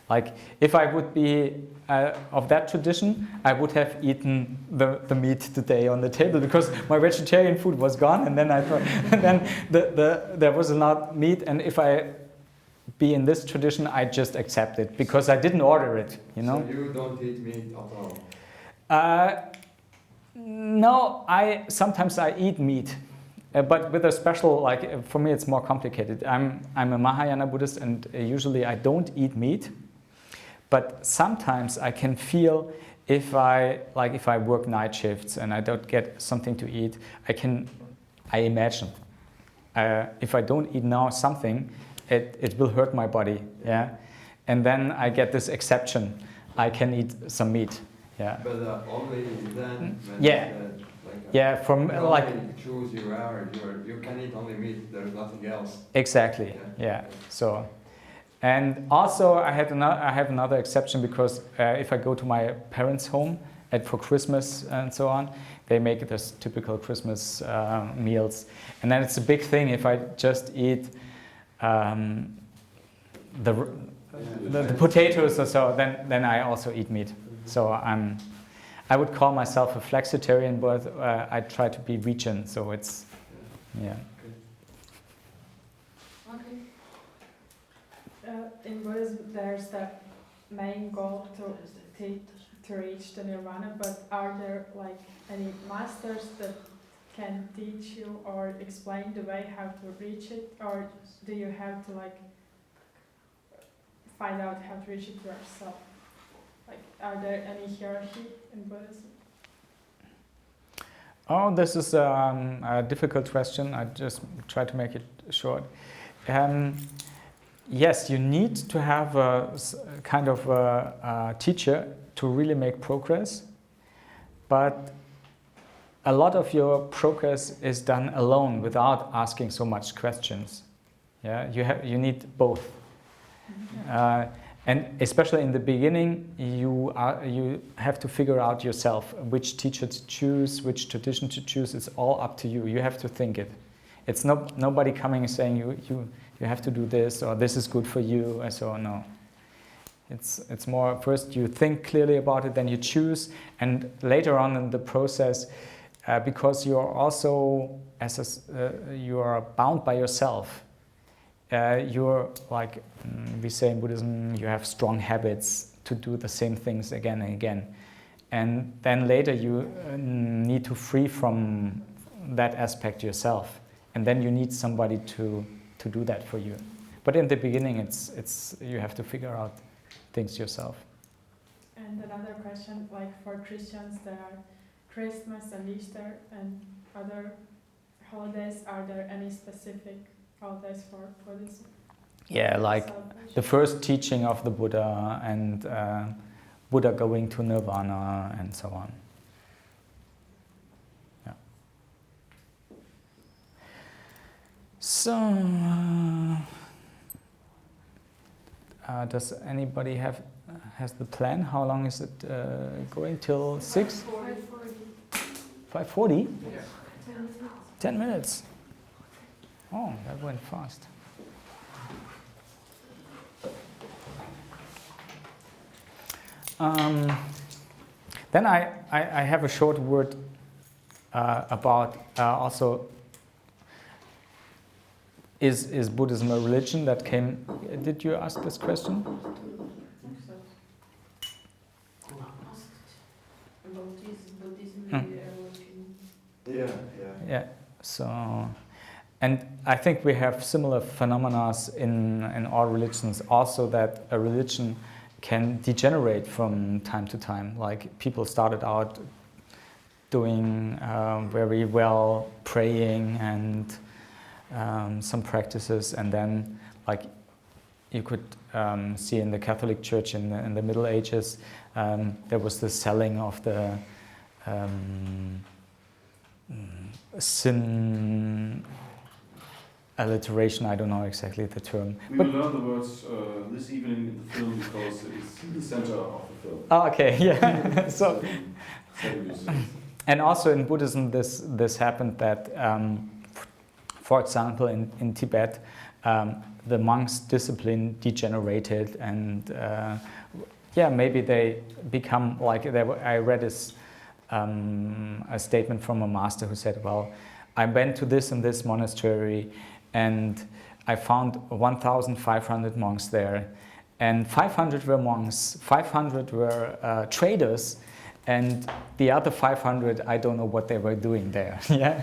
Like if I would be of that tradition, I would have eaten the meat today on the table, because my vegetarian food was gone, and then I thought, and then there was not meat, and if I be in this tradition, I just accept it because I didn't order it, you know. So you don't eat meat at all? No, sometimes I eat meat. But with a special, like for me it's more complicated. I'm a Mahayana Buddhist, and usually I don't eat meat. But sometimes I can feel if I work night shifts and I don't get something to eat, I imagine if I don't eat now something, it will hurt my body, yeah. And then I get this exception. I can eat some meat, yeah. But only then. Yeah. Yeah, from like choose you can eat only meat. There's nothing else. Exactly. Yeah. So, and also I have another exception, because if I go to my parents' home for Christmas and so on, they make this typical Christmas meals, and then it's a big thing if I just eat the potatoes or so. Then I also eat meat. So I would call myself a flexitarian, but I try to be vegan, so it's, yeah. Okay. In Buddhism, there's the main goal to reach the nirvana, but are there like any masters that can teach you or explain the way how to reach it, or do you have to like find out how to reach it yourself? Like, are there any hierarchy in Buddhism? Oh, this is a difficult question. I just try to make it short. Yes, you need to have a kind of a teacher to really make progress, but a lot of your progress is done alone without asking so much questions. Yeah, you need both. And especially in the beginning, you have to figure out yourself which teacher to choose, which tradition to choose. It's all up to you. You have to think it. It's nobody coming and saying you have to do this, or this is good for you, and so on. No. It's more, first you think clearly about it, then you choose, and later on in the process, because you're also you are bound by yourself. you're like, we say in Buddhism, you have strong habits to do the same things again and again. And then later you need to free from that aspect yourself. And then you need somebody to do that for you. But in the beginning, it's you have to figure out things yourself. And another question, like for Christians, there are Christmas and Easter and other holidays. Are there any specific holidays for Buddhism? Yeah, like the first teaching of the Buddha and Buddha going to Nirvana and so on. Yeah. So, does anybody has the plan? How long is it going till 6? 5:40? Yeah. 10 minutes. Oh, that went fast. Then I have a short word about also, is Buddhism a religion that came, did you ask this question? Yeah, so, and I think we have similar phenomena in all religions also, that a religion can degenerate from time to time. Like people started out doing very well, praying and some practices, and then like you could see in the Catholic Church in the Middle Ages, there was the selling of the sin alliteration, I don't know exactly the term. We will learn the words this evening in the film because it's in the center of the film. Oh, okay, yeah. So, Seven years. and also in Buddhism, this happened that, for example, in Tibet, the monks' discipline degenerated, and yeah, maybe they become like I read this. A statement from a master who said, well, I went to this and this monastery and I found 1,500 monks there, and 500 were monks, 500 were traders, and the other 500, I don't know what they were doing there. Yeah.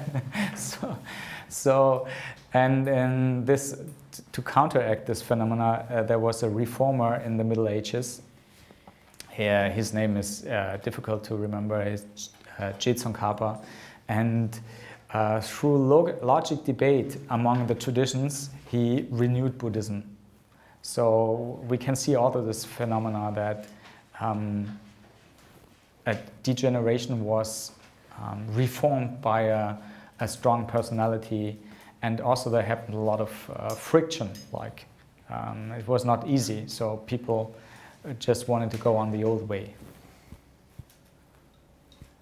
So and this, to counteract this phenomena, there was a reformer in the Middle Ages. Yeah, his name is difficult to remember. It's Tsongkhapa, and through logic debate among the traditions, he renewed Buddhism. So we can see also this phenomena that a degeneration was reformed by a strong personality, and also there happened a lot of friction. Like it was not easy, so people just wanted to go on the old way.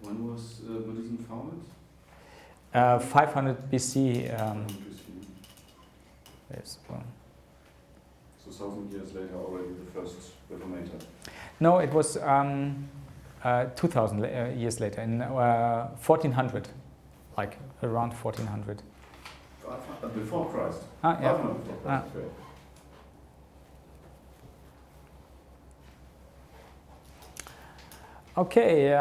When was Buddhism founded? 500 BC. Yes, well. So 1,000 years later, already the first reformator. No, it was 2,000 years later, in 1400, like around 1400. Before Christ. Ah, yeah. Before Christ. Okay. Okay.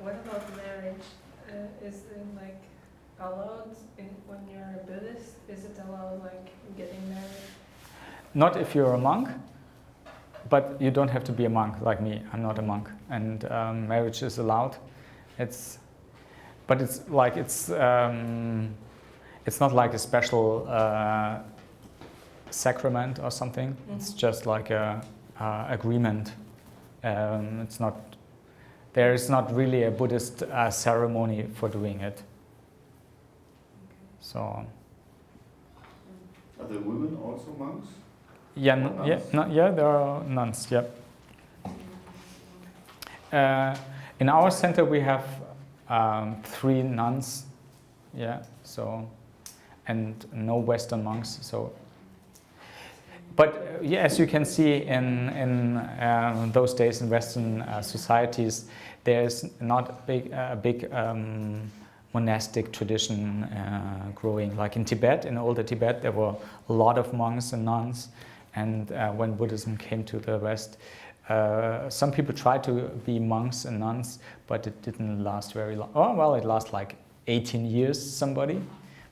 What about marriage? Is it like allowed when you're a Buddhist? Is it allowed like getting married? Not if you're a monk, but you don't have to be a monk like me. I'm not a monk, and marriage is allowed. But it's like it's not like a special sacrament or something. Mm-hmm. It's just like a agreement. It's not. There is not really a Buddhist ceremony for doing it. So. Are the women also monks? Yeah, there are nuns. Yep. In our center we have 3 nuns. Yeah. So, and no Western monks. So, But yeah, as you can see in those days in Western societies, there's not a big monastic tradition growing. Like in Tibet, in older Tibet, there were a lot of monks and nuns. And when Buddhism came to the West, some people tried to be monks and nuns, but it didn't last very long. Oh, well, it lasted like 18 years, somebody.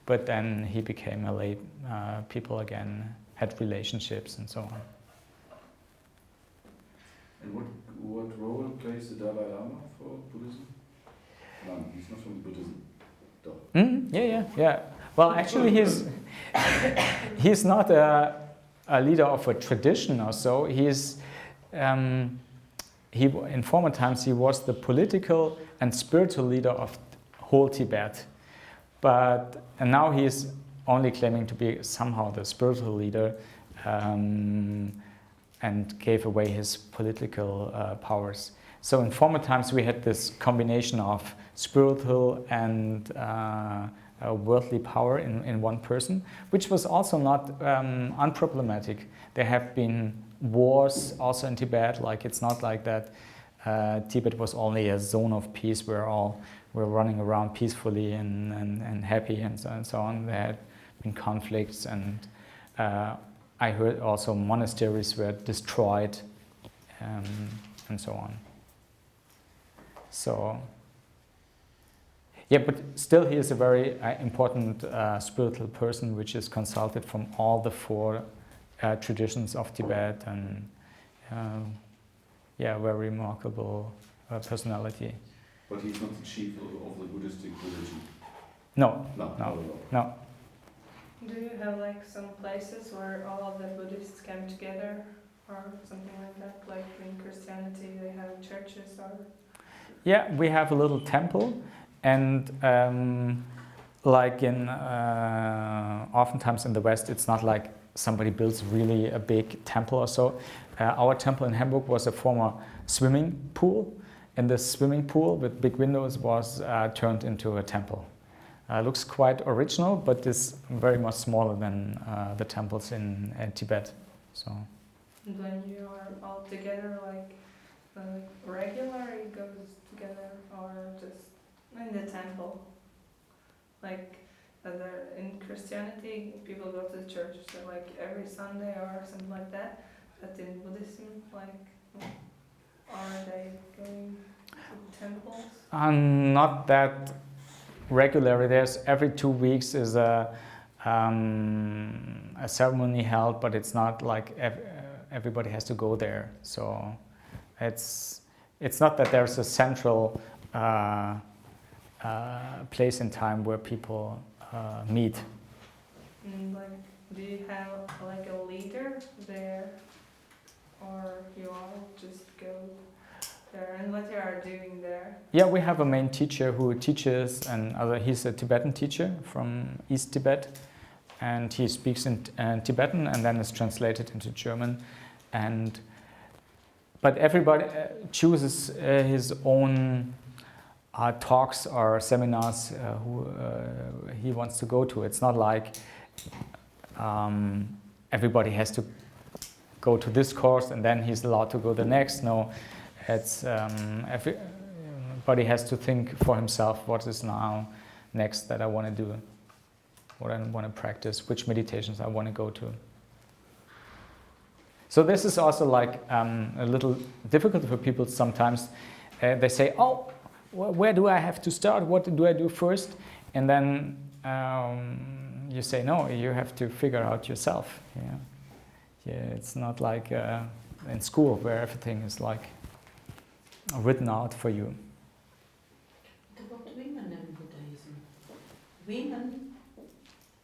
But then he became a lay people again, had relationships and so on. And what role plays the Dalai Lama for Buddhism? No, he's not from Buddhism. Yeah. Well, actually, he's not a leader of a tradition or so. In former times he was the political and spiritual leader of whole Tibet, and now he is only claiming to be somehow the spiritual leader, and gave away his political powers. So in former times we had this combination of spiritual and worldly power in one person, which was also not unproblematic. There have been wars also in Tibet. Like it's not like that Tibet was only a zone of peace where all were running around peacefully and happy and so on. There had been conflicts, and I heard also monasteries were destroyed and so on. So yeah, but still he is a very important spiritual person, which is consulted from all the four traditions of Tibet, and very remarkable personality. But he's not the chief of the Buddhistic religion? No. Not at all. No. Do you have like some places where all of the Buddhists came together or something like that? Like in Christianity they have churches or? Yeah, we have a little temple, and like in oftentimes in the West, it's not like somebody builds really a big temple or so. Our temple in Hamburg was a former swimming pool, and the swimming pool with big windows was turned into a temple. Looks quite original, but is very much smaller than the temples in Tibet. So. And when you are all together, like regular, it goes together, or just in the temple? Like in Christianity, people go to the church, so like every Sunday or something like that. But in Buddhism, like, are they going to temples? Not that regularly. There's every 2 weeks is a ceremony held, but it's not like everybody has to go there. So it's not that there's a central place in time where people meet. Like, do you have like a leader there, or you all just go there, and what you are doing there? Yeah, we have a main teacher who teaches, and he's a Tibetan teacher from East Tibet, and he speaks in Tibetan and then is translated into German. But everybody chooses his own talks or seminars who he wants to go to. It's not like everybody has to go to this course and then he's allowed to go the next. No, it's everybody has to think for himself, what is now next that I want to do, what I want to practice, which meditations I want to go to. So this is also like a little difficult for people sometimes. They say, oh, where do I have to start? What do I do first? And then you say, no, you have to figure out yourself. Yeah, it's not like in school where everything is like written out for you. What about women in Buddhism? Women,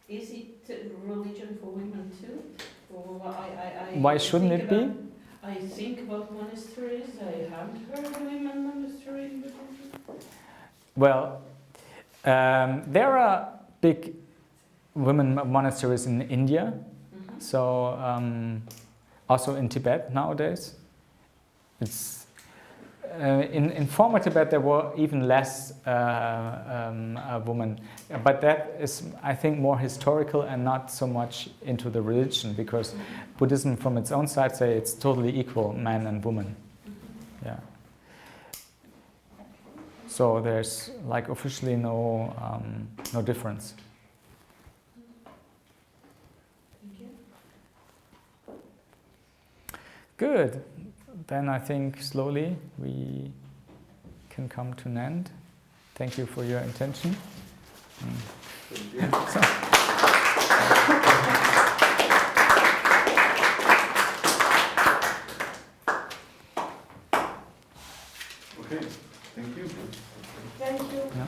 is it a religion for women too? Why shouldn't it be? I think about monasteries. I haven't heard of women monastery in Buddhism. Well, there are big women monasteries in India, so also in Tibet nowadays. It's in former Tibet there were even less women, but that is, I think, more historical and not so much into the religion, because Buddhism from its own side say it's totally equal, man and woman. Yeah. So there's like officially no difference. Good. Then I think slowly we can come to an end. Thank you for your attention. Okay, thank you. Thank you. Yeah.